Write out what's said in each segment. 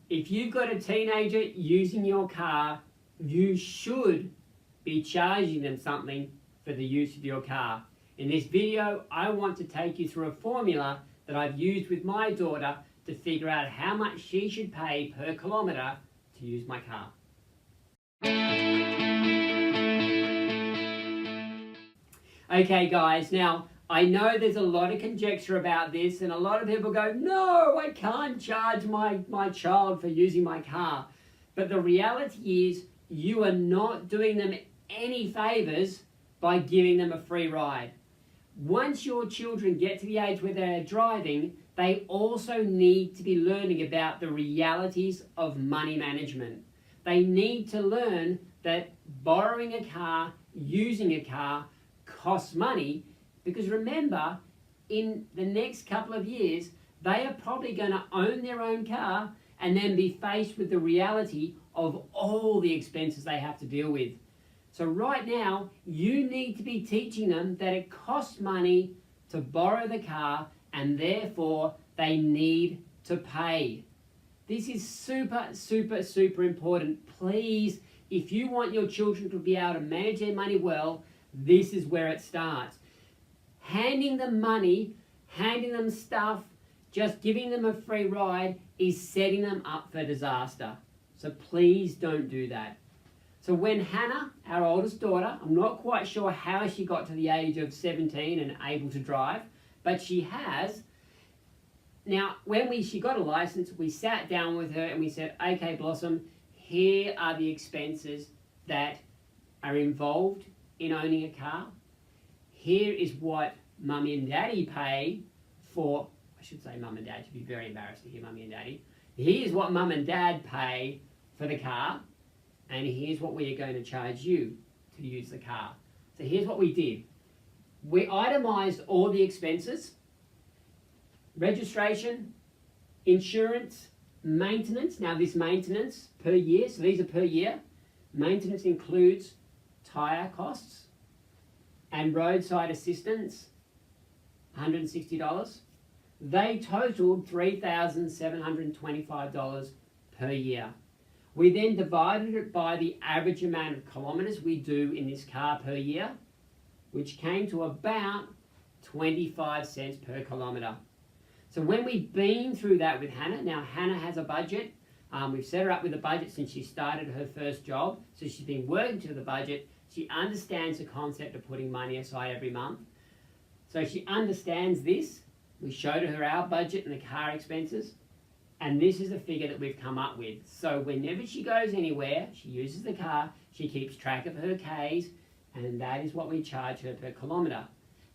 if you've got a teenager using your car, you should be charging them something for the use of your car. In this video, I want to take you through a formula that I've used with my daughter to figure out how much she should pay per kilometre to use my car. Okay guys, now I know there's a lot of conjecture about this and a lot of people go, no, I can't charge my child for using my car. But the reality is you are not doing them any favours by giving them a free ride. Once your children get to the age where they're driving, they also need to be learning about the realities of money management. They need to learn that borrowing a car, using a car, costs money, because remember, in the next couple of years, they are probably going to own their own car and then be faced with the reality of all the expenses they have to deal with. So right now, you need to be teaching them that it costs money to borrow the car and therefore they need to pay. This is super, super, super important. Please, if you want your children to be able to manage their money well, this is where it starts. Handing them money, handing them stuff, just giving them a free ride is setting them up for disaster. So please don't do that. So when Hannah, our oldest daughter, I'm not quite sure how she got to the age of 17 and able to drive, but she has. Now, when she got a license, we sat down with her and we said, okay, Blossom, here are the expenses that are involved in owning a car. Here is what Mummy and Daddy pay for, I should say Mum and Dad, should be very embarrassed to hear Mummy and Daddy. Here's what Mum and Dad pay for the car, and here's what we are going to charge you to use the car. So here's what we did. We itemised all the expenses: registration, insurance, maintenance. Now this maintenance per year, so these are per year. Maintenance includes tyre costs and roadside assistance, $160. They totaled $3,725 per year. We then divided it by the average amount of kilometres we do in this car per year, which came to about 25 cents per kilometre. So when we've been through that with Hannah, now Hannah has a budget. We've set her up with a budget since she started her first job. So she's been working to the budget. She understands the concept of putting money aside every month. So she understands this. We showed her our budget and the car expenses. And this is the figure that we've come up with. So whenever she goes anywhere, she uses the car, she keeps track of her Ks, and that is what we charge her per kilometre.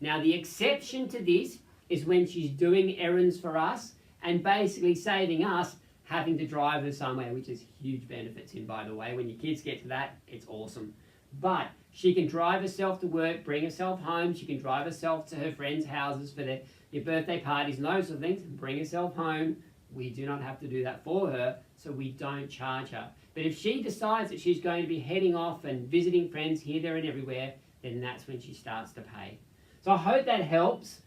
Now the exception to this is when she's doing errands for us and basically saving us having to drive her somewhere, which is huge benefits in, by the way. When your kids get to that, it's awesome. But she can drive herself to work, bring herself home, she can drive herself to her friends' houses for their birthday parties and those sort of things, and bring herself home. We do not have to do that for her, so we don't charge her. But if she decides that she's going to be heading off and visiting friends here, there and everywhere, then that's when she starts to pay. So I hope that helps.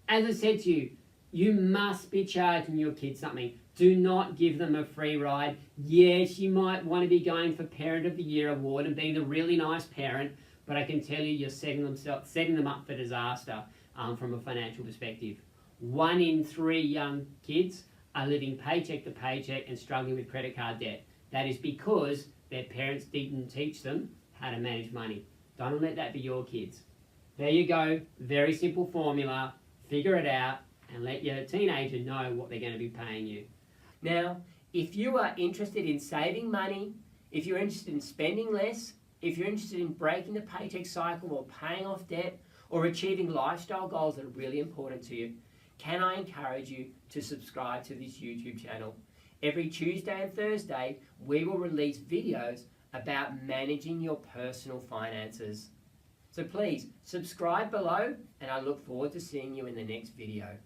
As I said to you, you must be charging your kids something. Do not give them a free ride. Yes, you might want to be going for Parent of the Year award and being the really nice parent, but I can tell you you're setting them up for disaster from a financial perspective. 1 in 3 young kids are living paycheck to paycheck and struggling with credit card debt. That is because their parents didn't teach them how to manage money. Don't let that be your kids. There you go. Very simple formula. Figure it out and let your teenager know what they're going to be paying you. Now, if you are interested in saving money, if you're interested in spending less, if you're interested in breaking the paycheck cycle or paying off debt or achieving lifestyle goals that are really important to you, can I encourage you to subscribe to this YouTube channel? Every Tuesday and Thursday, we will release videos about managing your personal finances. So please, subscribe below, and I look forward to seeing you in the next video.